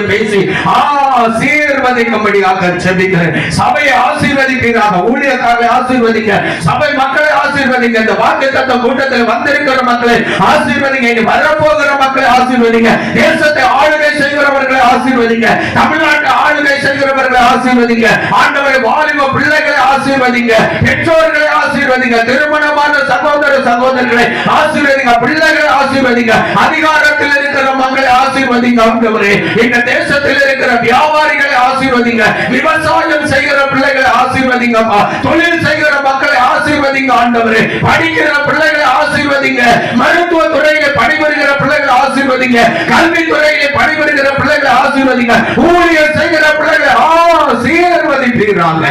பேசி ஆசீர்வதிக்கும்படியாக ஜெபிக்கிறேன். சபையை ஆசீர்வதிக்கிறாங்க, ஊழியக்காரர்களை ஆசீர்வதிக்க, சபை மக்களை ஆசீர்வதிங்க. இந்த வாக்குத்தத்தம் கூட்டத்தில் வந்திருக்கிற மக்களை ஆசீர்வதிங்க, இனி வரப்போகிற மக்களை ஆசீர்வதிங்க, தேசத்தை ஆளுகை செய்கிறவர்களை ஆசீர்வதிங்க, தமிழ்நாட்டை ஆளுகை செய்கிறவர்களை ஆசீர்வதிங்க, ஆண்டவரை வாலிப பிள்ளைகளை ஆசீர்வதிங்க, பெற்றோர்களை ஆசீர்வதிங்க, திருமணமான சகோதர சகோதரர்களை ஆசீர்வதிங்க, பிள்ளைகளை ஆசீர்வதிங்க, அதிகாரத்தில் இருக்கிற மக்களை ஆசீர்வதிங்க. ஆண்டவரே, இந்த தேசத்தில் இருக்கிற வியாபாரிகளை ஆசீர்வதிங்க, விவசாயம் செய்கிற பிள்ளைகளை ஆசீர்வதிங்க, தொழில் செய்கிற மக்களை ஆசீர்வதிங்க. ஆண்டவரே, படிக்கிற பிள்ளைகளை ஆசீர்வதிங்க, மருத்துவ துறையிலே பணிபுரிகிற பிள்ளைகளை ஆசீர்வதிங்க, கல்வித்துறையிலே பணிபுரிகிற பிள்ளைகளை ஆசீர்வதிங்க, ஊழியர் செய்கிற பிள்ளைகளை ஆசீர்வதிப்பீராங்க.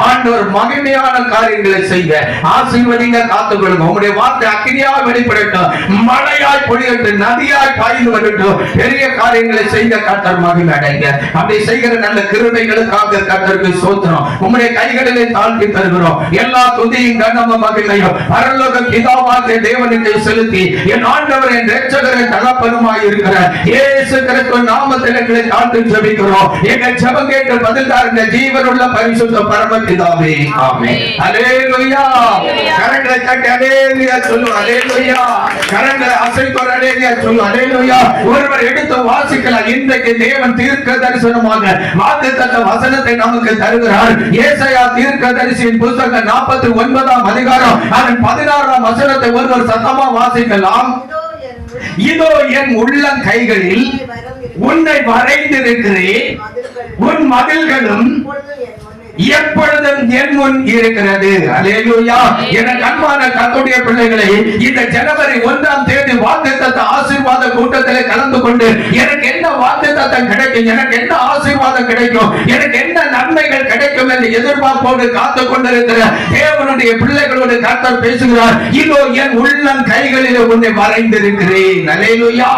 ஆண்டவர் மகிமையான காரியங்களை செய்ய ஆசீர்வதிங்க, காத்துக்கொள்ளுங்க. உங்களுடைய வார்த்தை அக்கினியாய் வெளிப்படட்டும், மழையாய் பொழியட்டும், நதியாய் பாய்ந்து வரட்டும், பெரிய காரியங்களை செய்த கர்த்தர் மகிமை அடைங்க. அப்படி செய்கிற நல்ல கிருபைகளுக்காக கர்த்தருக்கு ஸ்தோத்திரம். உம்முடைய கைகளிலே தாழ்த்தி தருகிறோம். எல்லா துதியும் கனமும் மகிமையும் பரலோக பிதாவாகிய தேவனுக்கு செலுத்தி, என் ஆண்டவர் என் இரட்சகரை தகப்பனுமாய் இருக்கிற இயேசு கிறிஸ்துவின் நாமத்தில் எங்களை தாழ்த்தி ஜெபிக்கிறோம். எங்கள் ஜெபம் கேட்டு பதில் தாருங்க ஜீவனுள்ள பரிசுத்த பரமபிதாவே, ஆமென். ஹல்லேலூயா. கரங்களை தட்டி ஹல்லேலூயா சொல்லு. ஹல்லேலூயா. கரங்களை அசைத்து ஹல்லேலூயா சொல்லு. ஹல்லேலூயா. ஒருவர் எடுத்து வாசிக்கலாம். இன்றைக்கு தேவன் தீர்க்க தரிசனமாக வாக்குத்தத்த வசனத்தை நமக்கு தருகிறார். ஏசாயா தீர்க்கதரிசியின் புத்தகம் 49ஆம் அதிகாரம் அதன் 16ஆம் வசனத்தை ஒருவர் சத்தமா வாசிக்கலாம். இதோ என் உள்ளம் கைகளில் உன்னை வரைந்திருக்கிறேன், உன் மதில்களும் எப்பொழுதும் என் முன் இருக்கிறது. அல்லேலூயா. எனக்கு அன்பான கர்த்தருடைய பிள்ளைகளே, இந்த ஜனவரி 1ஆம் தேதி வாக்குத்தத்த ஆசீர்வாத கூட்டத்திலே கலந்து கொண்டு எனக்கு என்ன வாக்குத்தத்தம் கிடைக்கும், எனக்கு என்ன ஆசீர்வாதம் கிடைக்கும், எனக்கு என்ன நன்மைகள் கிடைக்கும் என்று எதிர்பார்ப்போடு காத்து கொண்டிருக்கிற தேவனுடைய பிள்ளைகளோடு கர்த்தர் பேசுகிறார். இதோ என் உள்ளம் கைகளில் உன்னை வரைந்திருக்கிறேன். அல்லேலூயா.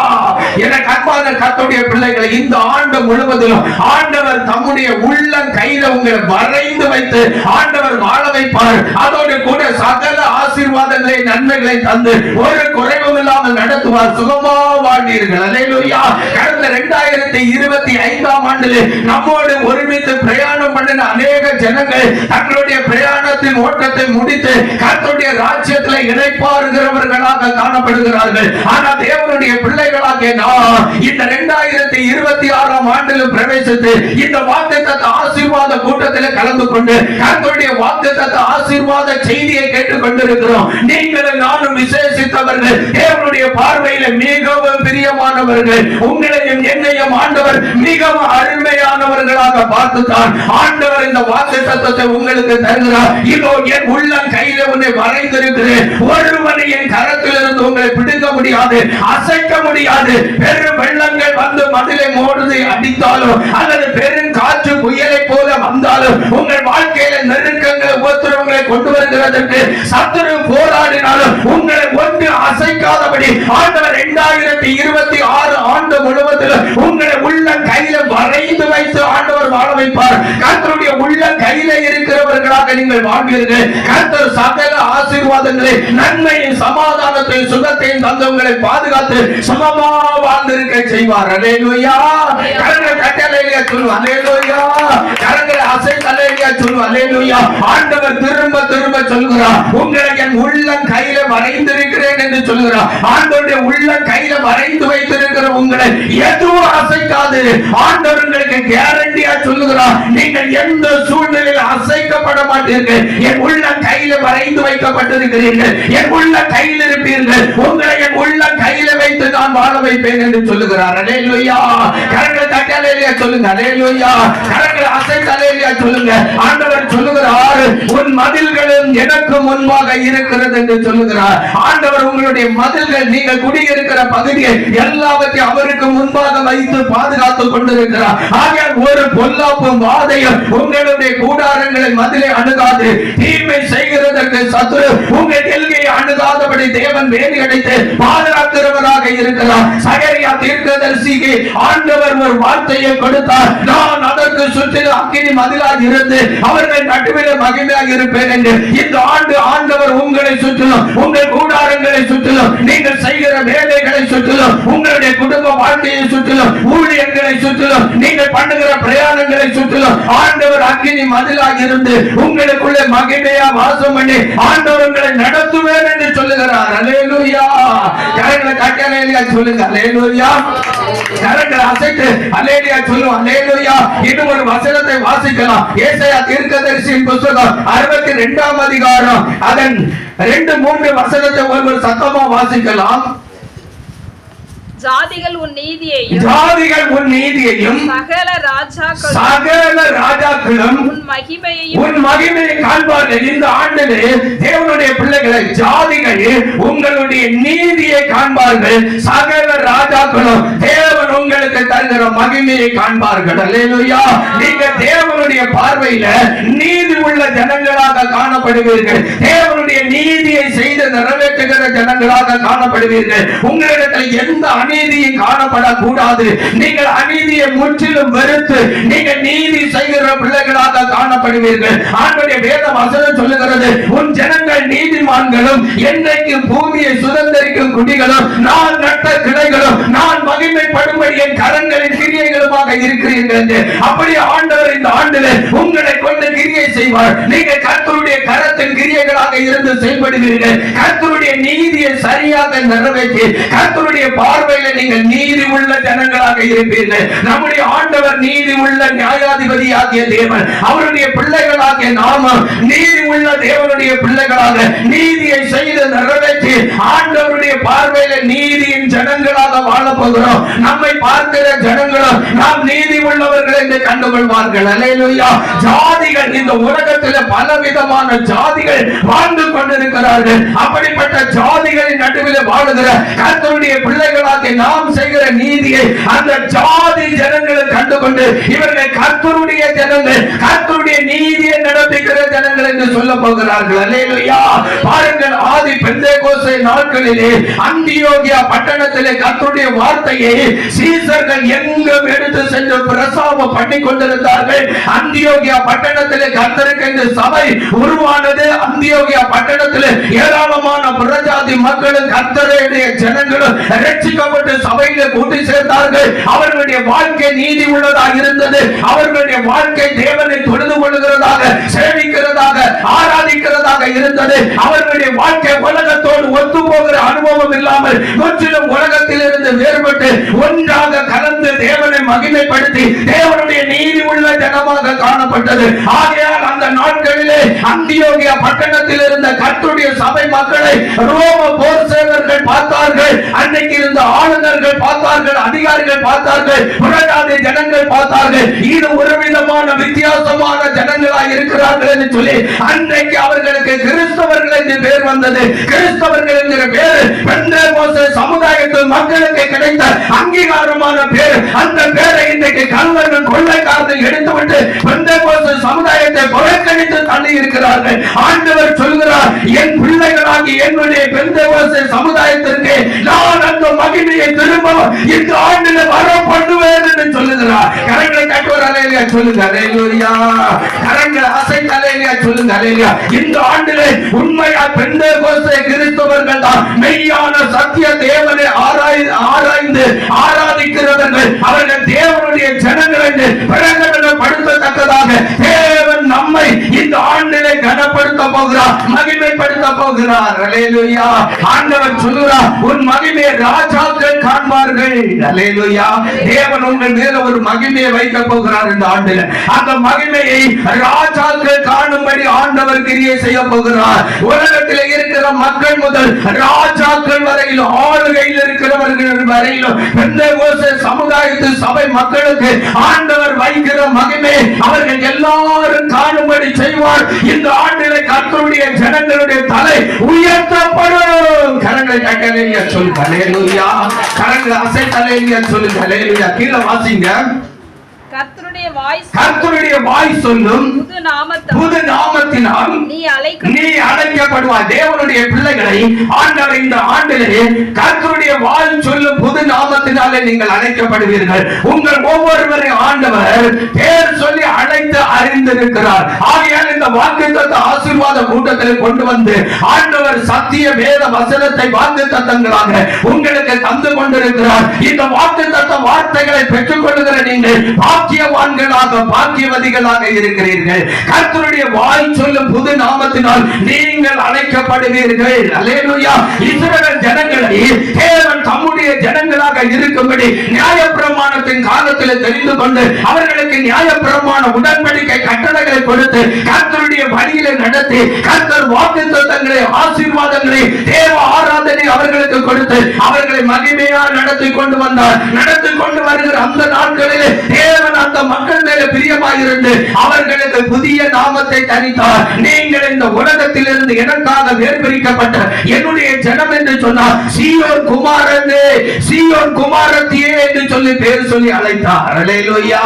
எனக்கு அன்பான கர்த்தருடைய பிள்ளைகளை, இந்த ஆண்டு முழுவதிலும் ஆண்டவர் தம்முடைய உள்ளம் கையில உங்களை வரைந்து வைத்து ஆண்டவர் வாழ வைப்பார். அதோடு கூட சகல ஆசீர்வாதங்களை நன்மைகளை தந்து ஒரு குறைவும் இல்லாமல் நடத்துவார். சுகமா வாழ்வீர்கள். அல்லேலூயா. கடந்த 2025ஆம் ஆண்டில் நம்மோடு ஒருமித்து பிரயாணம் பண்ணின அநேக ஜனங்கள் தங்களுடைய பிரயாணத்தின் ஓட்டத்தை முடித்து கர்த்தருடைய ராஜ்யத்தில் இணைப்பாருகிறவர்களாக காணப்படுகிறார்கள். ஆனால் தேவனுடைய பிள்ளைகளாகிய நான் இந்த 2026ஆம் ஆண்டில் பிரவேசித்து இந்த வாக்குத்தத்த ஆசீர்வாத கூட்டத்தில் கலந்து கொண்டு கர்த்தருடைய வாக்குத்தத்த ஆசீர்வாத செய்தியை கேட்டுக் கொண்டிருக்கிறோம். நீங்களும் நானும் விசேஷித்தவர்கள், தேவனுடைய பார்வையில மிகவும் பிரியமானவர்கள். உங்களையும் என்னையும் ஆண்டவர் மிகவும் அருமையானவர்களாக பார்த்துத்தான் ஆண்டவர் இந்த வாக்குத்தத்தத்தை உங்களுக்கு தருகிறார். இதோ என் உள்ளம் கையில உன்னை வரைந்திருக்கிறேன், ஒருவனை என் கரத்தில் இருந்து உங்களை பிடிக்க முடியாது, அசைக்க முடியாது. பெரும் வெள்ளங்கள் வந்து மதிலை மோதி அடித்தாலும் அல்லது பெரும் காற்று புயலை போல வந்தாலும் உங்கள் வாழ்க்கையில நெருக்கங்களை உபத்திரவங்களை கொண்டு வருகிறதற்கு சத்துரு போராடினாலும் உங்களை ஒன்று அசைக்காதபடி ஆண்டவர் 2026 ஆண்டு முழுவதிலும் உங்களை உள்ள கையில வரைந்து வைத்து ஆண்டவர் வாழ வைப்பார். கர்த்தருடைய உள்ள கையில இருக்கிறவர்களாக நீங்கள் வாழ்வீர்கள். கர்த்தர் சகல ஆசீர்வாதங்களை, நன்மையும் சமாதானத்தையும் சுகத்தையும் தந்தவங்களை பாதுகாத்து சுகமா வாழ்ந்திருக்க செய்வார். அல்லேலூயா. கரங்களை தட்டி அல்லேலூயா சொல்லு. அல்லேலூயா. கரங்களை அசைத்து அல்லேலூயா சொல்லு. அல்லேலூயா. ஆண்டவர் திரும்ப திரும்ப சொல்கிறார், உங்களை என் உள்ளம் கையில வரைந்திருக்கிறேன் என்று சொல்கிறார். ஆண்டவருடைய உள்ளம் கையில வரைந்து வைத்திருக்கிற உங்களை எதுவும் அசைக்காது. ஆண்டவர் உங்களுக்கு கேரண்டியா சொல்லுகிறார், நீங்கள் எந்த சூழ்நிலையில் அசைக்கப்பட மாட்டீர்கள். என் உள்ளம் கையில வரைந்து வைக்கப்பட்டிருக்கிறீர்கள், என் உள்ள கையில் இருப்பீர்கள், உங்களை என் உள்ள கையில வைத்து நான் வாழ வைப்பேன் என்று சொல்லுகிறார். அல்லேலூயா. கரங்களை தட்டி அல்லேலூயா சொல்லுங்க. அல்லேலூயா. கரங்களை அசைத்து அல்லேலூயா சொல்லுங்க. ஆண்டவர் சொல்லுகிறார், உன் மதில்களும் எனக்கு முன்பாக இருக்கிறது என்று சொல்லுகிறார். ஆண்டவர் உங்களுடைய மதில்கள், நீங்கள் குடியிருக்கிற பகுதியை எல்லாவற்றையும் அவருக்கு முன்பாக வைத்து பாதுகாத்துக் கொண்டிருக்கிறார். ஆகையால் ஒரு பொல்லாப்பும் வாதையும் உங்களுடைய கூடாரங்களை மதிலை அணுகாது. தீமை செய்கிறதற்கு சத்துரு உங்கள் எல்கையை அணுகாதபடி தேவன் வேலி அடைத்து பாதுகாக்கிறவராக இருக்கிறார். சகரியா தீர்க்கதரிசிக்கு ஆண்டவர் ஒரு வார்த்தையை கொடுத்தார், நான் அதற்கு சுற்றிலும் அக்கினி மதிலாக இருந்து அவர்கள் நடுவில் மகிமையாக இருப்பேன் என்று. இந்த ஆண்டு ஆண்டவர் உங்களை சுற்றிலும், உங்கள் கூடாரங்களை சுற்றிலும், நீங்கள் செய்கிற வேலைகளை சுற்றிலும், உங்களுடைய குடும்ப வாழ்க்கையை சுற்றிலும், ஊழியர்களை சுற்றிலும், நீங்கள் பண்ணுகிற பிரயாணங்களை சுற்றிலும் ஆண்டவர் அக்கினி மதிலாக இருந்து உங்களுக்குள்ளே மகிமையா வாசம் பண்ணி ஆண்டவர் உங்களை நடத்துவேன் என்று சொல்லுகிறார். அல்லேலூயா. கரங்களை தட்டி அல்லேலூயா சொல்லுங்க. அல்லேலூயா. கரங்களை அசைத்து அல்லேலூயா சொல்லுவோம். அல்லேலூயா. இன்னும் ஒரு வசனத்தை வாசிக்கலாம். ஏசாயா தீர்க்கதரிசியின் புத்தகம் 62ஆம் அதிகாரம் அதன் 2-3 வசனத்தை ஒருவர் சத்தமா வாசிக்கலாம். ஜாதிகள் உன் நீதியையும் சகல ராஜாக்களும் உன் மகிமையை காண்பார்கள். இந்த ஆண்டிலே தேவனுடைய பிள்ளைகளை ஜாதிகள் உங்களுடைய நீதியை காண்பார்கள். சகல ராஜாக்களும் தேவன் உங்களுக்கு தருகிற மகிமையை காண்பார்கள். அல்லேலூயா. நீங்க தேவனுடைய பார்வையில நீதி உள்ள ஜனங்களாக காணப்படுவீர்கள். தேவனுடைய நீதியை செய்து நிறைவேற்றுகிற ஜனங்களாக காணப்படுவீர்கள். உங்களிடத்தில் எந்த அநீதியை காணப்படக்கூடாது. நீங்கள் அநீதியை முற்றிலும் வெறுத்து நீங்கள் நீதி செய்கிற பிள்ளைகளாக காணப்படுவீர்கள். ஆண்டவருடைய வேத வசனம் சொல்லுகிறது, உன் ஜனங்கள் நீதிமான்களும் என்றைக்கு பூமியை சுதந்தரிக்கும் குடிகளும் நான் நட்ட கிளைகளும் நான் மகிமைப்படும்படி என் கரங்களின் கிரியைகளுமாக இருக்கிறீர்கள் என்று. அப்படி ஆண்டவர் இந்த ஆண்டிலே உங்களை கொண்டு கிரியை செய்வார். நீங்கள் கர்த்தருடைய கரத்தின் கிரியைகளாக இருந்து செயல்படுவீர்கள். கர்த்தருடைய நீதியை சரியாக நிறைவேற்றி கர்த்தருடைய பார்வையில் நீங்கள் நீதி உள்ள ஜனங்களாக இருப்பீர்கள். நம்முடைய ஆண்டவர் நீதி உள்ள நியாயாதிபதியாகிய தேவன். அவருடைய பிள்ளைகளாகிய நாம நீதி உள்ள தேவனுடைய பிள்ளைகளாக நீதியை செய்து நிறைவேற்றி ஆண்டவருடைய பார்வையில நீதியின் ஜனங்களாக வாழ போகிறோம். நம்மை பார்க்கிற ஜனங்களும் நாம் நீதி உள்ளவர்கள் என்று கண்டுகொள்வார்கள். அல்லேலூயா. ஜாதிகள் இந்த உலகத்தில் பலவிதமான ஜாதிகள் வாழ்ந்து கொண்டிருக்கிறார்கள். அப்படிப்பட்ட ஜாதிகளின் நடுவில் வாழுகிற கர்த்தருடைய பிள்ளைகளாக நாம் செய்கிற நீதியை அந்த ஜாதி ஜனங்களை கண்டுகொண்டு இவர்கள் கர்த்தருடைய ஜனங்கள், கர்த்தருடைய நீதியை நடத்துகிற ஜனங்கள் என்று சொல்ல போகிறார்கள். அல்லேலூயா. பாருங்கள், ஆதி பெந்தேகோஸ்தே நாட்களிலே அந்தியோகியா பட்டணத்திலே கர்த்தருடைய வார்த்தையை சீசர்கள் எங்கும் எடுத்து சென்று பிரசாரம் பண்ணி கொண்டிருந்தார்கள். அந்தியோகியா பட்டணத்திலே கர்த்தருக்கு என்று சபை உருவானது. அந்தியோகியா பட்டணத்திலே ஏராளமான புறஜாதி மக்களும் கர்த்தருடைய ஜனங்களும் ரட்சிக்கப்பட்டு சபையிலே கூட்டி சேர்த்தார்கள். அவர்களுடைய வாழ்க்கை நீதி உள்ளதாக இருந்தது. அவர்களுடைய வாழ்க்கை தேவனை தொழுது கொள்கிறதாக, சேவிக்கிறதாக, ஆராதிக்கிறதாக இருந்தது. அவர்களுடைய வாழ்க்கை உலகத்தோடு ஒத்து போகிற அனுபவம் இல்லாமல் முற்றிலும் உலகத்தில் இருந்து வேறுபட்டு ஒன்றாக கலந்து தேவனை மகிமைப்படுத்தி தேவனுடைய நீதி உள்ள ஜனமாக காணப்பட்டது. ஆகையால் அந்த நாட்களிலே அந்தியோகியா பட்டணத்தில் இருந்த கர்த்தருடைய சபை மக்களை ரோம போர் சேவர்கள் பார்த்தார்கள். அன்னைக்கு இருந்த ஆளுநர்கள் பார்த்தார்கள், அதிகாரிகள் பார்த்தார்கள், புறஜாதி ஜனங்கள் பார்த்தார்கள். இது ஒரு விதமான வித்தியாசமான ஜனங்களாக இருக்கிறார்கள் என்று சொல்லி அன்றைக்கு அவர்களுக்கு கிறிஸ்தவர்கள் என்று பேர் வந்தது. கிறிஸ்தவர்கள் என்கிற பேர் பெந்தேகோஸ்தே சமுதாயத்தில் மக்களுக்கு கிடைத்த அங்கீகாரமான பேர். அந்த பேரை இன்றைக்கு கல்வர்கள் கொள்ளைக்காரர்கள் எடுத்துவிட்டு பெந்தேகோஸ்தே சமுதாயத்தை புறக்கணித்து தள்ளி இருக்கிறார்கள். ஆண்டவர் சொல்கிறார், என் பிள்ளைகளாகி என்னுடைய பெந்தேகோஸ்தே சமுதாயத்திற்கு நான் அந்த மகிமையை திரும்ப இந்த ஆண்டில் வர பண்ணுவேன் என்று சொல்லுகிறார். கரங்களை கட்டுவார். அல்லேலூயா சொல்லுங்க. அல்லேலூயா. கரங்களை அசைத்து அல்லேலூயா சொல்லுங்க. அல்லேலூயா. இந்த ஆண்டிலே உண்மையா பெந்தேகோஸ்தே கிறிஸ்தவர்கள் தான் மெய்யான சத்திய தேவனை ஆராய்ந்து ஆராதிக்கிறவர்கள். அவர்கள் தேவனுடைய ஜனங்கள் என்று பிரகடனப்படுத்தத்தக்கதாக தேவன் நம்மை இந்த ஆண்டிலே கனப்படுத்த போகிறார், மகிமைப்படுத்த போகிறார். அல்லேலூயா. ஆண்டவர் சொல்லுகிறார், உன் மகிமையை ராஜாக்கள் காண்பார்கள். அல்லேலூயா. தேவன் உங்கள் மேல ஒரு மகிமையை வைக்க போகிறார் இந்த ஆண்டில். அந்த மகிமையை ராஜாக்கள் காணும்படி ஆண்டவர் கிரியை செய்ய போகிறார். உலகத்தில் இருக்கிற மக்கள் முதல் ராஜாக்கள் வரையிலும், ஆளுகையில் இருக்கிறவர்கள் வரையிலும் பெந்தேகோஸ்தே சமுதாயத்து சபை மக்களுக்கு ஆண்டவர் வைக்கிற மகிமை அவர்கள் எல்லாரும் காணும்படி செய்வார். இந்த ஆண்டிலே கர்த்தருடைய ஜனங்களுடைய தலை உயர்த்தப்படும். கரங்களை கட்டளையா சொல்லுங்க. அல்லேலூயா. கரங்களை அசைத்து அல்லேலூயா சொல்லுங்க. அல்லேலூயா. கீழே வாசிங்க. கர்த்தருடைய கர்த்தருடைய வாய் சொல்லும் புது நாமத்தினால் நீ அழைக்கப்படுவாய். தேவனுடைய பிள்ளைகளை ஆண்டவர் இந்த ஆண்டிலே கர்த்தருடைய வாய் சொல்லும் புது நாமத்தினாலே நீங்கள் அழைக்கப்படுவீர்கள். உங்கள் ஒவ்வொருவரையும் ஆண்டவர் பேர் சொல்லி அழைத்து அறிந்திருக்கிறார். ஆகையால் இந்த வாக்குத்தத்த ஆசீர்வாத கூட்டத்தில் கொண்டு வந்து ஆண்டவர் சத்திய வேத வசனத்தை வாக்குத்தத்தங்களாக உங்களுக்கு தந்து கொண்டிருக்கிறார். இந்த வாக்குத்தத்த வார்த்தைகளை பெற்றுக் கொள்ளுகிற நீங்கள் பாக்கியவான்களாக பாக்கியவதிகளாக இருக்கிறீர்கள். கர்த்தருடைய வாய் சொல்லும் புது நாமத்தினால் நீங்கள் அழைக்கப்படுவீர்கள். அல்லேலூயா. இஸ்ரவேல் ஜனங்களை தேவன் தம்முடைய ஜனங்களாக இருக்கும்படி நியாயப்பிரமாணத்தின் காலத்தில் தெரிந்து கொண்டு அவர்களுக்கு நியாயப்பிரமாண உடன்படிக்கை கட்டளைகளை கொடுத்து கர்த்தருடைய வழியிலே நடத்தி கர்த்தர் வாக்குத்தத்தங்களை ஆசீர்வாதங்களை தேவ ஆராதனை அவர்களுக்கு கொடுத்து அவர்களை மகிமையாக நடத்தி கொண்டு வந்தார். நடத்தி கொண்டு வருகிற அந்த நாட்களிலே தேவன் அந்த மக்கள் மேலே பிரியமாயிருந்து அவர்களுக்கு புதிய நாமத்தை தரித்தார். நீங்கள் இந்த உலகத்திலிருந்து எனக்காக வேர்பிரிக்கப்பட்ட என்னுடைய ஜனம் என்று சொன்னார். சீயோன் குமாரனே, சீயோன் குமாரத்தியே என்று சொல்லி பேர் சொல்லி அழைத்தார். அல்லேலூயா,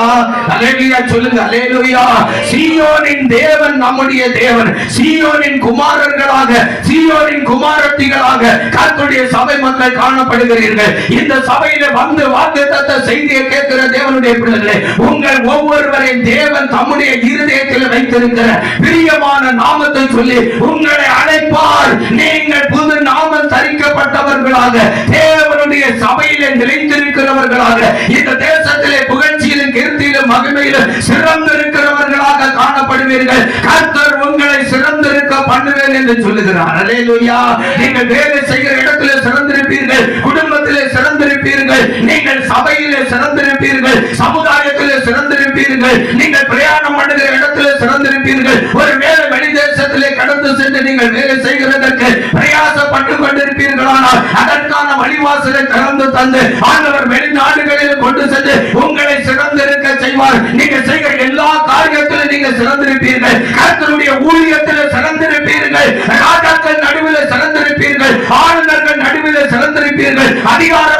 அல்லேலூயா சொல்லுங்க. அல்லேலூயா. சீயோனின் தேவன் நம்முடைய தேவன். சீயோனின் குமாரர்களாக, சீயோனின் குமாரத்திகளாக கர்த்தருடைய சபை மக்கள் காணப்படுகிறீர்கள். இந்த சபையில வந்து வாக்குத்தத்த செய்தியை கேட்கிற தேவனுடைய பிள்ளைகளே, உங்கள் ஒவ்வொருவரையும் தேவன் தம்முடைய இருதயத்தில் வைத்திருக்கிற பிரியமான நாமத்தை சொல்லி உங்களை அழைப்பார். நீங்கள் புது நாமம் தரிக்கப்பட்டவர்களாக தேவனுடைய சபையிலே நிலைத்திருக்கிறவர்களாக இந்த தேசத்திலே புகழ்ச்சியிலும் கீர்த்தியிலும் மகிமையிலும் சிறந்திருக்கிறவர்களாக காணப்படுவீர்கள். கர்த்தர் உங்களை சிறந்திருக்க பண்ணுவேன் என்று சொல்லுகிறார். அல்லேலூயா. நீங்கள் வேலை செய்கிற இடத்திலே சிறந்திருப்பீர்கள், குடும்பத்திலே சிறந்திருப்பீர்கள், நீங்கள் சபையிலே சிறந்திருப்பீர்கள், சமுதாயத்திலே சிறந்திருப்பீர்கள், நீங்கள் பிரயாணம் பண்ணுகிற இடத்திலே சிறந்திருப்பீர்கள். ஒரு வேலை வெளி தேசத்திலே கடந்து சென்று நீங்கள் வேலை செய்கிறதற்கு பிரயாசப்பட்டு கொண்டிருப்பீர்களானால் அதற்கான வழிவாசலை திறந்து தந்து ஆண்டவர் வெளிநாடுகளில் கொண்டு சென்று உங்களை சிறந்திருக்க செய்வார். நீங்கள் செய்கிற எல்லா காரியத்திலும் நீங்கள் சிறந்திருப்பீர்கள். கர்த்தருடைய ஊழியத்தில் சிறந்திருப்பீர்கள். ராஜாக்கள் நடுவில் சிறந்திருப்பீர்கள். ஆளுநர்கள் நடுவில் சிறந்திருப்பீர்கள். அதிகார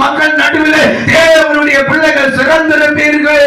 மக்கள் நடுவில் தேவனுடைய பிள்ளைகள் சிறந்திருப்பீர்கள்.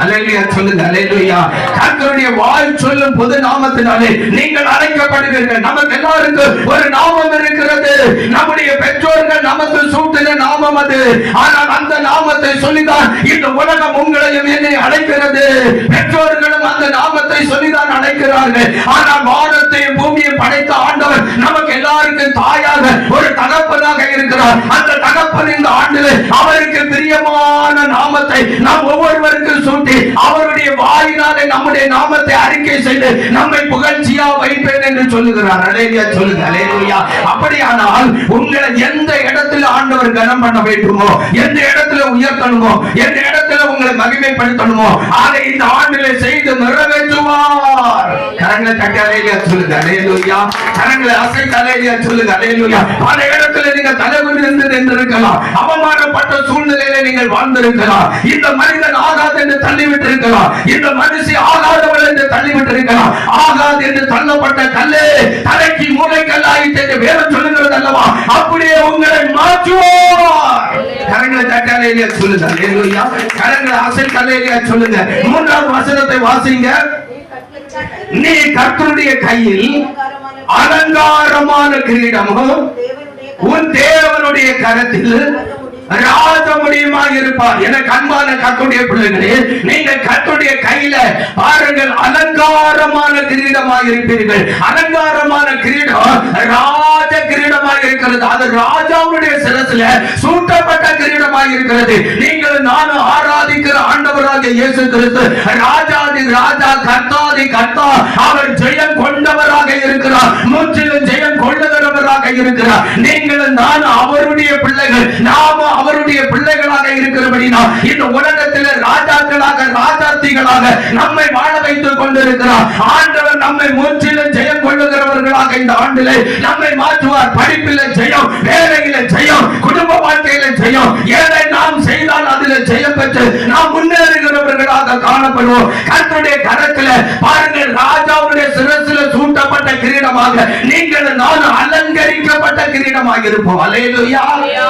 அல்லேலூயா சொல்லுங்க. அல்லேலூயா. கர்த்தருடைய வாய் சொல்லும் புது நாமத்தினாலே நீங்கள் அழைக்கப்படுவீர்கள். நமக்கு எல்லாருக்கும் ஒரு நாமம் இருக்கிறது. நம்முடைய பெற்றோர்கள் நமக்கு சூட்டின நாமம் அது. ஆனால் அந்த நாமத்தை சொல்லிதான் இந்த உலகம் உங்களையும் என்னை அழைக்கிறது. பெற்றோர்களும் அந்த நாமத்தை சொல்லிதான் அழைக்கிறார்கள். ஆனால் வானத்தையும் பூமியை படைத்த ஆண்டவர் நமக்கு எல்லாருக்கும் தாயாக ஒரு தகப்பனாக இருக்கிறார். அந்த தகப்பன் இந்த ஆண்டில் அவருக்கு பிரியமான நாமத்தை நாம் ஒவ்வொருவருக்கும் சூட்டி அவருடைய வாயினாலே நம்முடைய நாமத்தை அறிக்கை செய்து நம்மை புகழ்ச்சியா வைப்பேன் என்று சொல்லுகிறார். அல்லேலூயா சொல்லுங்க. அல்லேலூயா. அப்படியானால் உங்களை எந்த இடத்துல ஆண்டவர் கனம் பண்ண வேண்டுமோ, எந்த இடத்துல உயர்த்தணுமோ, எந்த இடத்துல உங்களை மகிமைப்படுத்தணுமோ அதை இந்த ஆண்டிலே செய்து நிறைவேற்றுவார். கரங்களை தட்டி அல்லேலூயா சொல்லுங்க. அல்லேலூயா. கரங்களை அசைத்து அல்லேலூயா சொல்லுங்க. அல்லேலூயா. பல இடத்துல நீங்க தலைகுனிந்து நின்றிருக்கலாம். அவமானப்பட்ட சூழ்நிலையில நீங்கள் வாழ்ந்திருக்கலாம். இந்த மனிதன் ஆகாது என்று தள்ளிவிட்டு இருக்கலாம். இந்த மனுஷி ஆகாதவள் என்று தள்ளிவிட்டு இருக்கலாம். ஆகாது என்று தள்ளப்பட்ட கல்லே தலைக்கு மூளைக்கல் ஆயிற்று என்று வேதம் சொல்லுகிறது அல்லவா? அப்படியே உங்களை மாற்றுவார். கரங்களை தட்டி அல்லேலூயா சொல்லுங்க. அல்லேலூயா. கரங்களை அசைத்து அல்லேலூயா சொல்லுங்க. மூன்றாவது வசனத்தை வாசிங்க. நீ கர்த்தருடைய கையில் அலங்காரமான கிரீடமும் உன் தேவனுடைய கரத்தில் ராஜமுடியுமாக இருப்பார். என அன்பான கர்த்தருடைய பிள்ளைகளே, நீங்கள் கர்த்தருடைய கையில பாருங்கள் அலங்காரமான கிரீடமாக இருப்பீர்கள். அலங்காரமான கிரீடம் ராஜ கிரீடமாக இருக்கிறது. அது ராஜாவுடைய சிரசில சூட்டப்பட்ட கிரீடமாக இருக்கிறது. நீங்கள் நானும் ஆராதிக்கிற ஆண்டவராகிய இயேசு கிறிஸ்து ராஜாதி ராஜா, கர்த்தாதி கர்த்தா. அவர் ஜெயம் கொண்டவராக இருக்கிறார். முற்றிலும் ஜெயம் கொள்ளுகிறவராக இருக்கிறார். நீங்கள் நானும் அவருடைய பிள்ளைகள். நாம அவருடைய பிள்ளைகளாக இருக்கிறபடினால் இந்த உலகத்தில் ராஜாக்களாக ராஜாத்திகளாக நம்மை வாழ வைத்துக் கொண்டிருக்கிறார். ஆண்டவர் நம்மை முற்றிலும் ஜெயம் கொள்ளுகிறவர்களாக இந்த ஆண்டிலே நம்மை மாற்றுவார். படிப்பில ஜெயம், வேலையில ஜெயம், குடும்ப வாழ்க்கையில ஜெயம். எதை நாம் செய்ய செய்தால் அதில் ஜெயம் பெற்று நாம் முன்னேறுகிறவர்களாக காணப்படுவோம். கர்த்தருடைய கரத்தில் பாருங்கள், ராஜாவுடைய சிரசில் சூட்டப்பட்ட கிரீடமாக நீங்கள் நானும் அலங்கரிக்கப்பட்ட கிரீடமாக இருப்போம். அல்லேலூயா,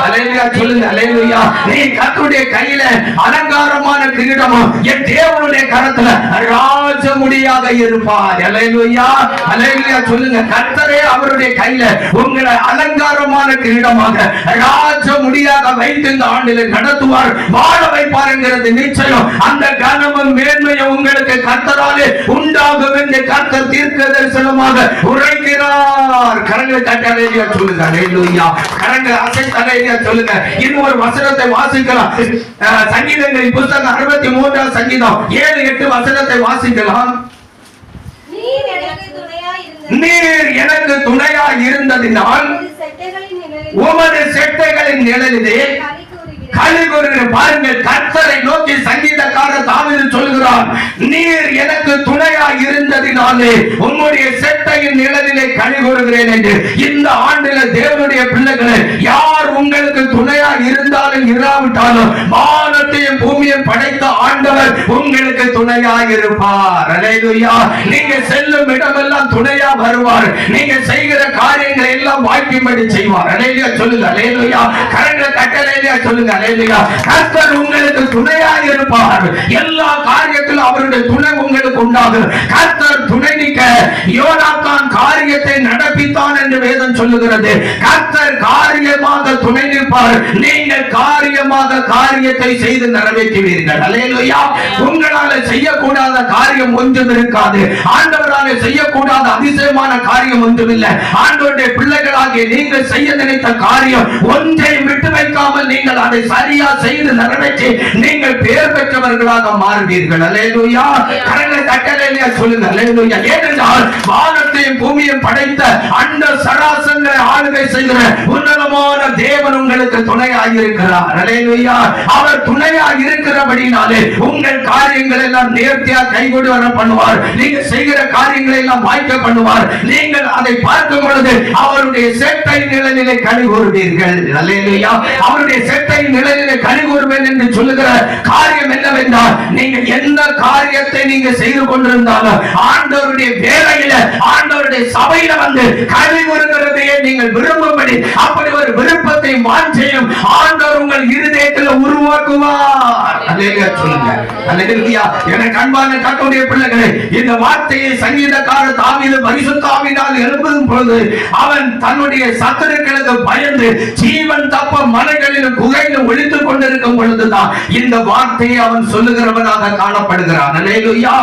அல்லேலூயா சொல்லுங்க, அல்லேலூயா. நீ கர்த்தருடைய கையில அலங்காரமான கிரீடமும் என் தேவனுடைய கரத்துல ராஜமுடியாக இருப்பார். அல்லேலூயா, அல்லேலூயா சொல்லுங்க. கர்த்தரே அவருடைய கையில உங்களை அலங்காரமான கிரீடமாக ராஜமுடியாக வைத்து இந்த ஆண்டில் நடத்துவார், வாழ வைப்பார் என்கிறது நிச்சயம். அந்த கனமும் மேன்மையும் உங்களுக்கு கர்த்தராலே உண்டாகும் என்று கர்த்தர் தீர்க்க தரிசனமாக உரைக்கிறார். கரங்களை தட்டி அல்லேலூயா சொல்லுங்க, அல்லேலூயா. கரங்களை அசைத்து அல்லேலூயா சொல்லுங்க. இன்னும் ஒரு வசனத்தை வாசிக்கலாம். சங்கீதங்களின் புத்தகம் 63 சங்கீதம் 7-8 வசனத்தை வாசிக்கலாம். நீர் எனக்கு துணையா இருந்ததினால் உமது செட்டைகளின் நிழலிலே களி கூறுகிறேன். பாருங்கள், கர்த்தரை நோக்கி சங்கீதக்காரர் தாவீது சொல்கிறார், நீர் எனக்கு துணையா இருந்ததினாலே உம்முடைய செட்டையின் நிழலிலே களி கூறுகிறேன் என்று. இந்த ஆண்டில தேவனுடைய பிள்ளைகளே, யார் உங்களுக்கு துணையா இருந்தாலும் இராவிட்டாலும் வானத்தையும் பூமியையும் படைத்த ஆண்டவர் உங்களுக்கு துணையா இருப்பார். அல்லேலூயா. நீங்க செல்லும் இடமெல்லாம் துணையா வருவார். நீங்க செய்கிற காரியங்களை எல்லாம் வாய்க்கும்படி செய்வார். அல்லேலூயா சொல்லுங்க, அல்லேலூயா. கரங்களை தட்டி அல்லேலூயா சொல்லுங்க, அல்லேலூயா. கர்த்தர் உங்களுக்கு துணையாக இருப்பார். எல்லா காரியத்திலும் அவருடைய துணை உங்களுக்கு உண்டாகும். கர்த்தர் துணை நிற்க யோனாத்தான் காரியத்தை நடப்பித்தான் என்று வேதம் சொல்லுகிறது. கர்த்தர் காரியமாக துணை நிற்பார். நீங்கள் காரியமாக காரியத்தை செய்து நிறைவேற்றுவீர்கள். அல்லேலூயா. உங்களால செய்யக்கூடாத காரியம் ஒன்றும் இருக்காது. ஆண்டவரால செய்யக்கூடாத அதிசயமான காரியம் ஒன்றும் இல்லை. ஆண்டவருடைய பிள்ளைகளாகிய நீங்கள் செய்ய நினைத்த காரியம் ஒன்றை விட்டு வைக்காமல் நீங்கள் அதை சரியா செய்து நிறைவேற்றி நீங்கள் பெயர் பெற்றவர்களாக மாறுவீர்கள். அல்லேலூயா. கரங்களை தட்டி அல்லேலூயா சொல்லுங்க, அல்லேலூயா. ஏனென்றால் வானத்தையும் பூமியையும் படைத்த அண்ட சராசரங்களை ஆளுகை செய்கிற உன்னதமான தேவன் உங்களுக்கு துணையாக இருக்கிறார். அல்லேலூயா. அவர் துணையாக இருக்கிறபடினாலே உங்கள் காரியங்கள் எல்லாம் நேர்த்தியா கைகூடி வர பண்ணுவார். நீங்க செய்கிற காரியங்களை எல்லாம் வாய்க்க பண்ணுவார். நீங்கள் அதை பார்க்கும் பொழுது அவருடைய செட்டை நிழலிலே களி கூறுவீர்கள். அல்லேலூயா. அவருடைய செட்டை நிழலிலே களி கூறுவேன் என்று சொல்லுகிற காரியம் என்னவென்றால், நீங்க எந்த காரியத்தை நீங்க செய்து கொண்டிருந்தாலும் ஆண்டவருடைய வேலையில ஆண்டவருடைய சபையில வந்து களி கூறுகிறதையே நீங்கள் விரும்பும்படி அப்படி ஒரு விருப்பத்தை வாஞ்சையும் ஆண்டவர் உங்கள் இருதயத்தில் உருவாக்குவார். அல்லேலூயா சொல்லுங்க, அல்லேலூயா. எனக்கு அன்பான கர்த்தருடைய பிள்ளைகளே, இந்த வார்த்தையை சங்கீதக்காரர் தாவீது பரிசுத்த ஆவியினால் எழுப்பும் பொழுது அவன் தன்னுடைய சத்துருக்களுக்கு பயந்து ஜீவன் தப்ப மலைகளிலும் குகையிலும் ஒளித்துக் கொண்டிருக்கும் பொழுதுதான் இந்த வார்த்தையை அவன் சொல்லுகிறவனாக காணப்படுகிறான். அல்லேலூயா.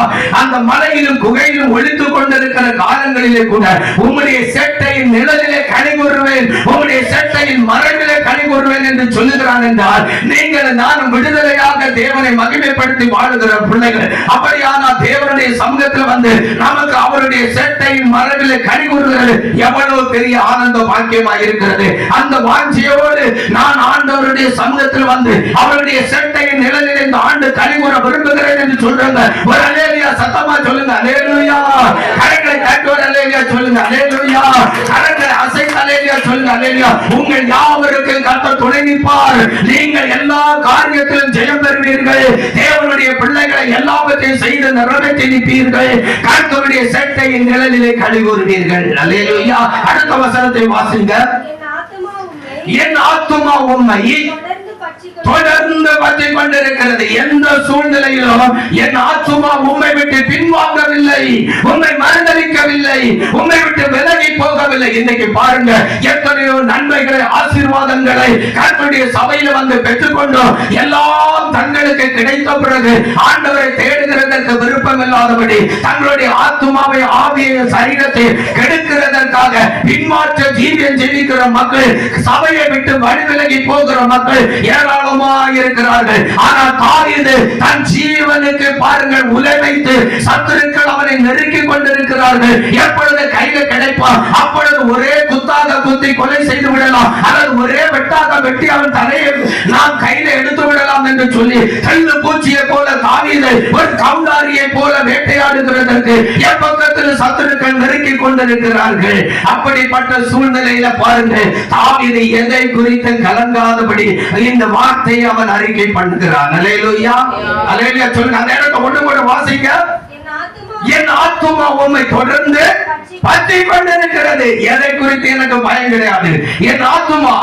அந்த மலையிலும் குகையிலும் ஒளித்துக் கொண்டிருக்கிற காலங்களிலே கூட உம்முடைய செட்டையின் நிழலிலே களி கூறுவேன், உம்முடைய செட்டையின் மறைவிலே களி கூறுவேன் என்று சொல்லுகிறான் என்றால், நீங்கள் நானும் விடுதலையாக தேவனை மகிமைப்படுத்தி வாழுகிற பிள்ளைகள். அப்படியானால் தேவனுடைய சமூகத்தில் வந்து நமக்கு அவருடைய செட்டையின் மறைவிலே களி கூறுகிறது எவ்வளவு பெரிய ஆனந்த பாக்கியமாக இருக்கிறது. அந்த வாஞ்சியோடு நான் ஆண்டவருடைய சமூகத்தில் வந்து அவருடைய செட்டையின் நிழலில் இந்த ஆண்டு களி கூற விரும்புகிறேன் என்று சொல்றாங்க. ஒரு அல்லேலூயா சத்தமா சொல்லுங்க, அல்லேலூயா. கரங்களை தட்டுவோர் அல்லேலூயா சொல்லுங்க, அல்லேலூயா. கரங்களை அசைத்து அல்லேலூயா சொல்லுங்க, அல்லேலூயா. உங்கள் யாவருக்கும் கர்த்தர் துணை நிற்பார். நீங்கள் எல்லா காரியத்திலும் ஜெயம் பெறுவீர்கள். தேவனுடைய பிள்ளைகளை எல்லாவற்றையும் செய்து நிறைவேற்றி நிற்பீர்கள். கர்த்தருடைய செட்டையின் நிழலிலே களி கூறுவீர்கள். அல்லேலூயா. அடுத்த வசனத்தை வாசிங்க. என் ஆத்துமா உம்மை தொடர்ந்து பற்றிக் கொண்டிருக்கிறது. எந்த சூழ்நிலையிலும் என் ஆத்துமா உம்மை விட்டு பின்வாங்கவில்லை, உம்மை மறந்தளிக்கவில்லை, உம்மை விட்டு விலகி போகவில்லை. இன்னைக்கு பாருங்க, எத்தனையோ நன்மைகளை ஆசீர்வாதங்களை கர்த்தருடைய சபையில வந்து பெற்றுக்கொண்டோம். எல்லாம் தங்களுக்கு கிடைத்த பிறகு ஆண்டவரை தேடுகிறதற்கு விருப்பம் இல்லாதபடி தங்களுடைய ஆத்துமாவை ஆவியை சரீரத்தை கெடுக்கிறதற்காக பின்மாற்ற ஜீவியம் ஜெயிக்கிற மக்கள், சபையை விட்டு வழிவிலகி போகிற மக்கள் ஏராளமாக இருக்கிறார்கள். ஆனால் தாவீது தன் ஜீவனுக்கு பாருங்கள் உலை வைத்து சத்துருக்கள் அவனை நெருக்கிக் கொண்டிருக்கிறார்கள். எப்பொழுது கையில் கிடைப்பான் அப்பொழுது ஒரே குத்தாக குத்தி கொலை செய்து விடலாம், அல்லது ஒரே வெட்டாக வெட்டி அவன் தலையை நாம் கையில எடுத்து விடலாம் என்று சொல்லி கல்லு பூச்சியை போல தாவீதை ஒரு கவுண்டாரியை போல வேட்டையாடுகிறதற்கு எப்பக்கத்தில் சத்துருக்கள் நெருக்கி கொண்டிருக்கிறார்கள். அப்படிப்பட்ட சூழ்நிலையில பாருங்க, தாவீது எதை குறித்து கலங்காதபடி இந்த வார்த்தையை அவன் அறிக்கை பண்ணுகிறான். அல்லேலூயா, அல்லேலூயா சொல்லுங்க. அந்த இடத்தை ஒண்ணு கூட வாசிங்க. என் ஆத்துமா உம்மை தொடர்ந்து பற்றி கொண்டிருக்கிறது. எதை குறித்து எனக்கு பயம் கிடையாது. என் ஆத்துமா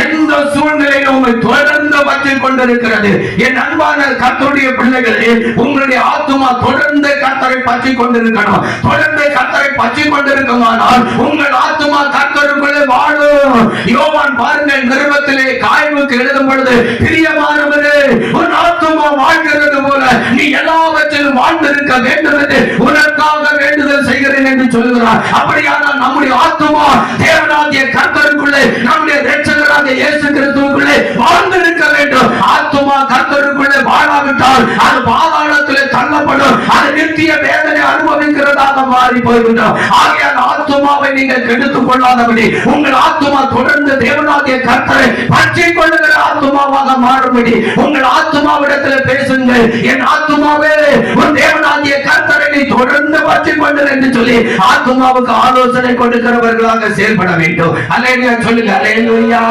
எந்த சூழ்நிலையிலும் உம்மை தொடர்ந்து பற்றி கொண்டிருக்கிறது. என் அன்பான கர்த்தருடைய பிள்ளைகளே, உங்களுடைய ஆத்துமா தொடர்ந்து கர்த்தரை பற்றி கொண்டிருக்கணும். தொடர்ந்து கர்த்தரை பற்றி கொண்டிருக்குமானால் உங்கள் ஆத்துமா கர்த்தருக்குள்ளே வாழும். யோவான் பாருங்கள், நிருபத்திலே காய்வுக்கு எழுதும் பொழுது, பிரியமானவரே, உன் ஆத்துமா வாழ்கிறது போல நீ எல்லாவற்றிலும் வாழ்ந்திருக்க வேண்டும் என்று உனக்காக வேண்டுதல் செய்கிறேன் என்று சொல்கிறார். அப்படியானால் நம்முடைய ஆத்துமா தேவனாகிய கர்த்தருக்குள்ளே, நம்முடைய இரட்சகராகிய இயேசு கிறிஸ்துவுக்குள்ளே வாழ்ந்திருக்க வேண்டும். ஆத்துமா கர்த்தருக்குள்ளே வாழாவிட்டால் அது பாதாளத்திலே தள்ளப்படும். அது நித்திய வேதனை அனுபவிக்கிறதாக மாறி போய்விடும். ஆகையால் ஆத்துமாவை நீங்கள் கெடுத்துக் கொள்ளாதபடி உங்கள் ஆத்துமா தொடர்ந்து தேவனாகிய கர்த்தரை பற்றிக் கொள்ளுகிற ஆத்துமாவாக மாறும்படி உங்கள் ஆத்துமாவிடத்தில் பேசுங்கள். என் ஆத்துமாவே, உன் தேவனாகிய கர்த்தரை நீ தொடர்ந்து பற்றிக் கொண்டு என்று சொல்லி ஆத்துமாவுக்கு ஆலோசனை கொடுக்கிறவர்களாக செயல்பட வேண்டும். அல்லேலூயா சொல்லுங்க. அல்லேலூயா.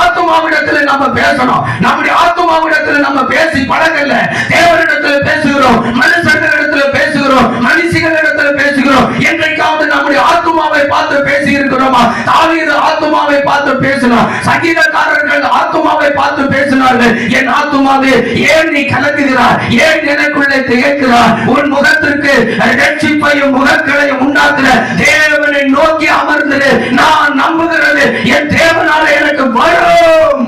ஆத்துமாவிடத்தில் நம்ம பேசணும். நம்முடைய ஆத்துமாவிடத்தில் நம்ம பேசி பழகல. தேவனிடத்தில் பேசுகிறோம், மனுஷர்களிடத்தில் பேசுகிறோம், மனுஷர்களிடத்தில் பேசுகிறோம். என்றைக்காவது நம்முடைய ஆத்துமாவை பார்த்து பேசி இருக்கிறோமா? தாவீது ஆத்துமாவை பார்த்து பேசினார். சங்கீதக்காரர்கள் ஆத்துமாவை பார்த்து பேசினார்கள். என் ஆத்துமாவே, ஏன் நீ கலங்குகிறாய்? ஏன் எனக்குள்ளே திகைக்கிறாய்? உன் முகத்திற்கு ரட்சிப்பையும் முகக்களையும் உண்டாக்குற தேவனை நோக்கி அமர்ந்து நான் நம்புகிறது என் தேவனால எனக்கு வரும்.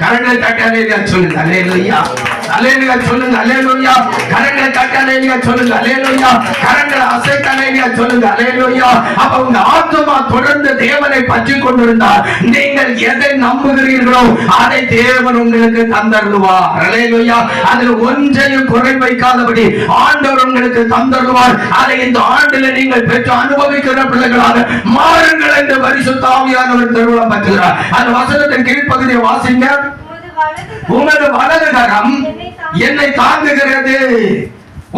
கரங்களை தட்டி அல்லேலூயா சொல்லுங்க. அல்லேலூயா, அல்லேலூயா சொல்லுங்க. அல்லேலூயா. கரங்களை தட்டி அல்லேலூயா சொல்லுங்க. அல்லேலூயா. கரங்களை அசைத்து அல்லேலூயா சொல்லுங்க. அல்லேலூயா. அப்ப உங்க ஆத்துமா தொடர்ந்து தேவனை பற்றி கொண்டிருந்தால் நீங்கள் எதை நம்புகிறீர்களோ அதை தேவன் உங்களுக்கு தந்தருவார். அல்லேலூயா. அதில் ஒன்றையும் குறை வைக்காதபடி ஆண்டவர் உங்களுக்கு தந்தருவார். அதை இந்த ஆண்டில் நீங்கள் பெற்று அனுபவிக்கிற பிள்ளைகளாக மாறுங்கள் என்று பரிசுத்த ஆவியானவர் திருவிழா பற்றுகிறார். அந்த வசனத்தின் கீழ்ப்பகுதியை வாசிங்க. உமது வலது கரம் என்னை தாங்குகிறது.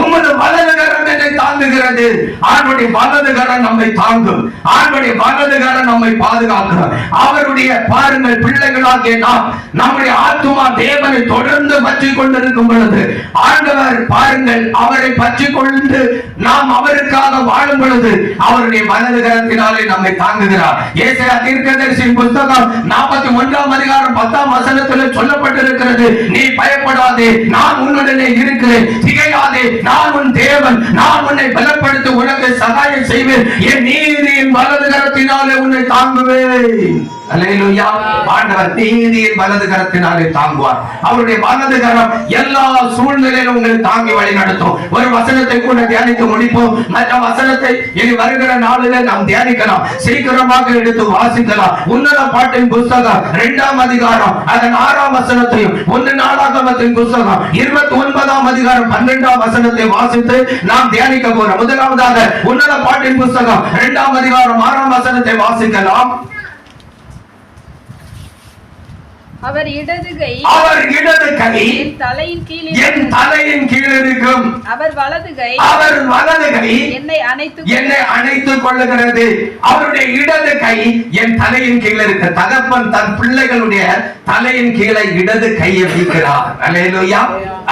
உமது வலது கரம் என்னை தாங்குகிறது. ஆண்டுடைய வலது கரம் நம்மை தாங்கும். ஆண்டுடைய வலது கரம் நம்மை பாதுகாக்கும். அவருடைய பாருங்கள், பிள்ளைகளாகிய நாம் நம்முடைய ஆத்துமா தேவனை தொடர்ந்து பற்றி கொண்டிருக்கும் பொழுது ஆண்டவர் பாருங்கள், அவரை பற்றி கொண்டு நாம் அவருக்காக வாழும் பொழுது அவருடைய வலது கரத்தினாலே நம்மை தாங்குகிறார். ஏசாயா தீர்க்கதரிசியின் புத்தகம் 41ஆம் அதிகாரம் 10ஆம் வசனத்தில் சொல்லப்பட்டிருக்கிறது, நீ பயப்படாதே, நான் உன்னுடனே இருக்கிறேன், திகையாதே, நான் உன் தேவன், நான் உன்னை பலப்படுத்தி உனக்கு சகாயம் செய்வேன், என் நீதியின் வலது கரத்தினாலே உன்னை தாங்குவேன். அல்லேலூயா. ஆண்டவர் நீதியின் வலது கரத்தினாலே தாங்குவார். அவருடைய வலது கரம் எல்லா சூழ்நிலையிலும் உங்களை தாங்கி வழி நடத்தும். ஒரு வசனத்தை கூட தியானித்து முடிப்போம். மற்ற வசனத்தை இனி வருகிற நாளிலே நாம் தியானிக்கலாம். சீக்கிரமாக எடுத்து வாசிக்கலாம். உன்னத பாட்டின் புத்தகம் 2ஆம் அதிகாரம் அதன் 6ஆம் வசனத்தையும் 1 நாளாகமத்தின் புத்தகம் 29ஆம் அதிகாரம் 12ஆம் வசனத்தை வாசித்து நாம் தியானிக்க போறோம். முதலாவதாக உன்னத பாட்டின் புத்தகம் 2ஆம் அதிகாரம் 6ஆம் வசனத்தை வாசிக்கலாம். அவர் இடது கை என் தலையின் கீழ் இருக்கும். அவர் வலது கை என்னை அணைத்துக் கொள்ளுகிறது. அவருடைய இடது கை என் தலையின் கீழ் இருக்கு. தகப்பன் தன் பிள்ளைகளுடைய தலையின் கீழே இடது கையை வைக்கிறார். அல்லேலூயா,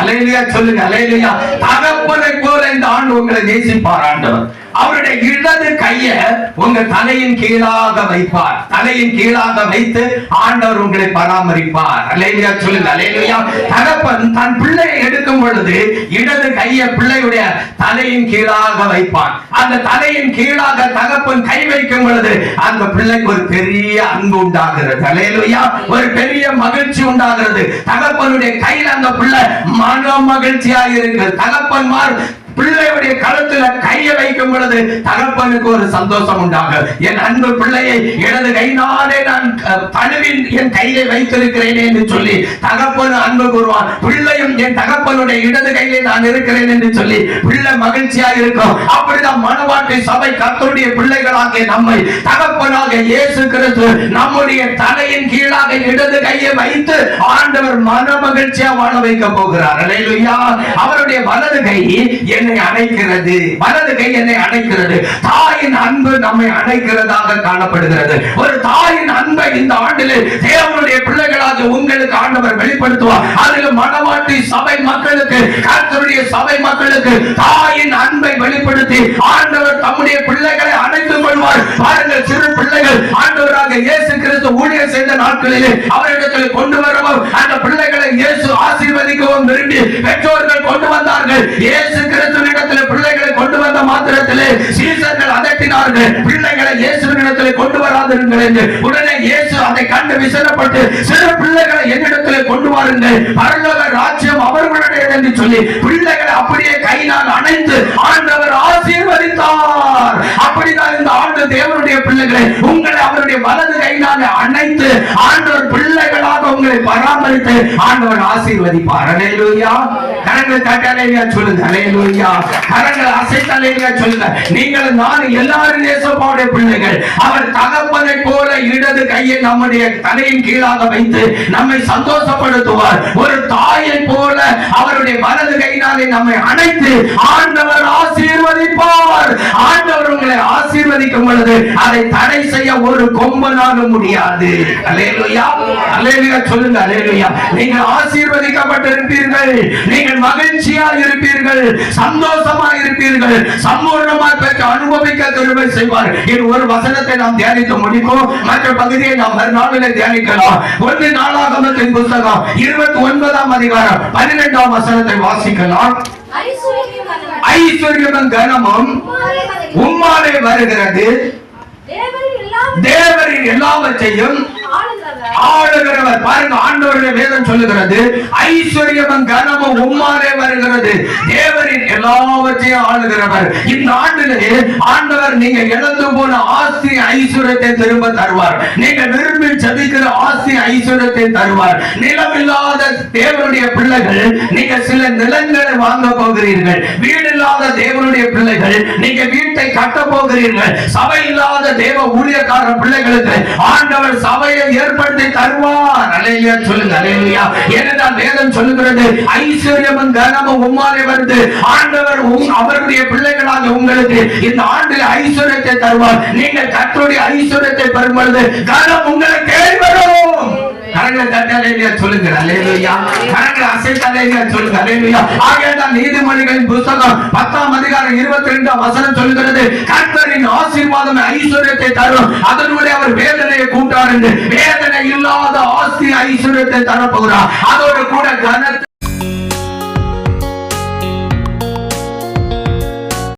அல்லேலூயா சொல்லுங்க. அல்லேலூயா. தகப்பனை போல இந்த ஆண்டு உங்களை நேசிப்பார் ஆண்டவர். அவருடைய இடது கையை உங்க தலையின் கீழாக வைப்பார். தலையின் கீழாக வைத்து ஆண்டவர் உங்களை பராமரிப்பார். அல்லேலூயா சொல்லுங்க. அல்லேலூயா. தகப்பன் தன் பிள்ளையை எடுக்கும் பொழுது இடது கையை பிள்ளையுடைய தலையின் கீழாக வைப்பான். அந்த தலையின் கீழாக தகப்பன் கை வைக்கும் பொழுது அந்த பிள்ளைக்கு ஒரு பெரிய அன்பு உண்டாகிறது. அல்லேலூயா. ஒரு பெரிய மகிழ்ச்சி உண்டாகிறது. தகப்பனுடைய கையில் அந்த பிள்ளை மன மகிழ்ச்சியாக இருக்கிறது. தகப்பன்மார் பிள்ளையுடைய கழுத்துல கையை வைக்கும் பொழுது தகப்பனுக்கு ஒரு சந்தோஷம் உண்டாகும். என் அன்பு பிள்ளையை இடது கையினாலே நான் தழுவி என் கையிலே வைத்திருக்கிறேன் என்று சொல்லி தகப்பன் அன்பு கூறுவான். பிள்ளையும் என் தகப்பனுடைய இடது கையிலே நான் இருக்கிறேன் என்று சொல்லி பிள்ளை மகிழ்ச்சியாக இருக்கும். அப்படிதான் மனவாட்டி சபை கர்த்தருடைய பிள்ளைகளாகிய நம்மை தகப்பனாக இயேசு கிறிஸ்து நம்முடைய தலையின் கீழாக இடது கையை வைத்து ஆண்டவர் மன மகிழ்ச்சியா வாழ வைக்க போகிறார். அல்லேலூயா. அவருடைய வலது கை என்னை அணைக்கிறது, வலது கை என்னை அணைக்கிறது. தாயின் அன்பு நம்மை அணைக்கிறதாக காணப்படுகிறது. ஒரு தாயின் அன்பை இந்த ஆண்டிலே தேவனுடைய பிள்ளைகளாக உங்களுக்கு ஆண்டவர் வெளிப்படுத்துவார். அதில் மனவாட்டி சபை மக்களுக்கு, கர்த்தருடைய சபை மக்களுக்கு தாயின் அன்பை வெளிப்படுத்தி ஆண்டவர் தம்முடைய பிள்ளைகளை அணைத்துக் கொள்வார். பாருங்கள், சிறு பிள்ளைகள் ஆண்டவராக இயேசு கிறிஸ்து ஊழியர் செய்த நாட்களிலே அவரிடத்தில் கொண்டு வரவும் அந்த பிள்ளைகளை இயேசு ஆசீர்வதிக்கவும் விரும்பி பெற்றோர்கள் கொண்டு வந்தார்கள். இயேசு கிறிஸ்துவினிடத்தில் பிள்ளைகளை கொண்டு வந்த மாத்திரத்திலே சீசர்கள் அதட்டினார்கள், பிள்ளைகளை இயேசுவினிடத்தில் கொண்டு வராதிருங்கள் என்று. உடனே இயேசு அதை கண்டு விசனப்பட்டு சிறு பிள்ளைகளை என்னிடத்தில் கொண்டு வாருங்கள், பரலோக ராஜ்யம் அவர்களுடையது என்று சொல்லி பிள்ளைகளை அப்படியே கையினால் அணைத்து ஆண்டவர் ஆசீர்வதித்தார். அப்படிதான் இந்த ஆண்டு தேவனுடைய பிள்ளைகளை உங்களை அவருடைய வலது கையினால் அணைத்து ஆண்டவர் பிள்ளைகளாக உங்களை பராமரித்து ஆண்டவர் ஆசீர்வதிப்பார். அல்லேலூயா. கரங்களை தட்டி அல்லேலூயா சொல்லுங்க. அல்லேலூயா. கரங்களை அசைத்து அல்லேலூயா சொல்லுங்க. நீங்கள் நான் எல்லாரும் இயேசுவுடைய பிள்ளைகள். அவர் தகப்பனை போல இடது கையை நம்முடைய தலையின் கீழாக வைத்து நம்மை சந்தோஷப்படுத்துவார். ஒரு தாயை போல அவருடைய வலது கையினாலே நம்மை அணைத்து ஆண்டவர் ஆசீர்வதிப்பார். ஆண்டவர் உங்களை ஆசீர்வதிக்கும் பொழுது அதை தடை செய்ய ஒரு கொம்பனாக முடியாது. அல்லேலூயா. அல்லேலூயா சொல்லுங்க. அல்லேலூயா. நீங்கள் ஆசீர்வதிக்கப்பட்டிருப்பீர்கள், நீங்கள் மகிழ்ச்சியா இருப்பீர்கள், சந்தோஷமா இருப்பீர்கள், சம்பூர்ணமாக பெற்று அனுபவிக்க கிருபை செய்வார். இது ஒரு வசனத்தை நாம் தியானித்து முடிப்போம். மற்ற பகுதியை நாம் மறுநாளிலே தியானிக்கலாம். 1 நாளாகமத்தின் புத்தகம் 29ஆம் அதிகாரம் 12ஆம் வசனத்தை வாசிக்கலாம். ஐஸ்வர்யமும் கனமும் உம்மாலே வருகிறது, தேவரின் எல்லாவற்றையும் ஆளுகிறவர். பாருங்க, ஆண்டவருடைய வேதம் சொல்லுகிறது ஐஸ்வர்யமும் கனமும் உம்மாலே வருகிறது, தேவரின் எல்லாவற்றையும் ஆளுகிறவர். இந்த ஆண்டிலே ஆண்டவர் நீங்க இழந்து போன ஆஸ்தி ஐஸ்வர்யத்தை திரும்ப தருவார். நீங்க விரும்பி ஜெபிக்கிற ஆஸ்தி ஐஸ்வர்யத்தை தருவார். நிலம் இல்லாத தேவனுடைய பிள்ளைகள் நீங்க சில நிலங்களை வாங்க போகிறீர்கள். வீடு இல்லாத தேவனுடைய பிள்ளைகள் நீங்க வீட்டை கட்ட போகிறீர்கள். சபை இல்லாத தேவ ஊழியக்கார பிள்ளைகளுக்கு ஆண்டவர் சபையை ஏற்படுத்தி தருவார். அல்லேலூயா சொல்லுங்க. அல்லேலூயா. ஏனென்றால் வேதம் சொல்லுகிறது ஐஸ்வர்யமும் கனமும் உம்மாலே வருது. ஆண்டவர் அவருடைய பிள்ளைகளாக உங்களுக்கு இந்த ஆண்டில் ஐஸ்வர்யத்தை தருவார். நீங்கள் கர்த்தருடைய ஐஸ்வர்யத்தை பெறும் பொழுது கனம் உங்களை தேடி வரும். கரங்களை தட்டி அல்லேலூயா சொல்லுங்க. அல்லேலூயா. கரங்களை அசைத்து அல்லேலூயா சொல்லுங்க. அல்லேலூயா. ஆகையால் நீதிமொழிகளின் புத்தகம் 10ஆம் அதிகாரம் 22ஆம் வசனம் சொல்லுகிறது கர்த்தரின் ஆசீர்வாதம் ஐஸ்வர்யத்தை தரும், அதனுடைய அவர் வேதனையை கூட்டார் என்று. வேதனை இல்லாத ஆஸ்தி ஐஸ்வர்யத்தை தரப்போகிறார். அதோடு கூட கனத்தை